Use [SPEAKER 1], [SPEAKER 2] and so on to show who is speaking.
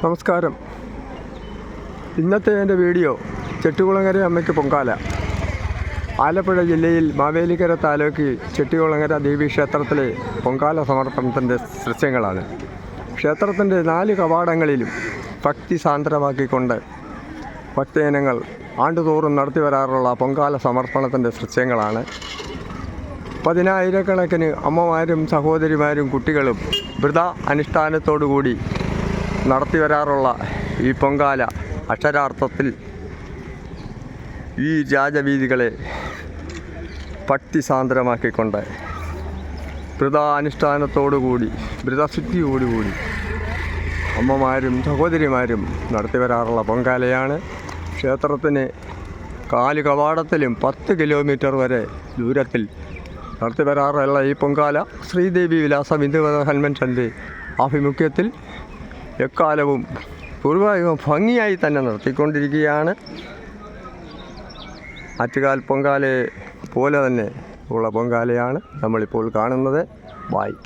[SPEAKER 1] നമസ്കാരം. ഇന്നത്തെ എൻ്റെ വീഡിയോ ചെട്ടികുളങ്ങര അമ്മയ്ക്ക് പൊങ്കാല. ആലപ്പുഴ ജില്ലയിൽ മാവേലിക്കര താലൂക്ക് ചെട്ടികുളങ്ങര ദേവീക്ഷേത്രത്തിലെ പൊങ്കാല സമർപ്പണത്തിൻ്റെ ദൃശ്യങ്ങളാണ്. ക്ഷേത്രത്തിൻ്റെ 4 കവാടങ്ങളിലും ഭക്തി സാന്ദ്രമാക്കിക്കൊണ്ട് ഭക്തജനങ്ങൾ ആണ്ടുതോറും നടത്തി വരാറുള്ള പൊങ്കാല സമർപ്പണത്തിൻ്റെ ദൃശ്യങ്ങളാണ്. പതിനായിരക്കണക്കിന് അമ്മമാരും സഹോദരിമാരും കുട്ടികളും വ്രത അനുഷ്ഠാനത്തോടുകൂടി നടത്തി വരാറുള്ള ഈ പൊങ്കാല അക്ഷരാർത്ഥത്തിൽ ഈ രാജവീതികളെ ഭക്തി സാന്ദ്രമാക്കിക്കൊണ്ട് വ്രതാനുഷ്ഠാനത്തോടുകൂടി വ്രതശുദ്ധിയോടുകൂടി അമ്മമാരും സഹോദരിമാരും നടത്തി വരാറുള്ള പൊങ്കാലയാണ്. ക്ഷേത്രത്തിന് 4 കവാടത്തിലും 10 കിലോമീറ്റർ വരെ ദൂരത്തിൽ നടത്തി വരാറുള്ള ഈ പൊങ്കാല ശ്രീദേവി വിലാസം ഹിന്ദുമത കൺവെൻഷൻ്റെ ആഭിമുഖ്യത്തിൽ എക്കാലവും പൂർവ്വം ഭംഗിയായി തന്നെ നടത്തിക്കൊണ്ടിരിക്കുകയാണ്. ആറ്റുകാൽ പൊങ്കാലയെ പോലെ തന്നെ ഉള്ള പൊങ്കാലയാണ് നമ്മളിപ്പോൾ കാണുന്നത്. ബായ്.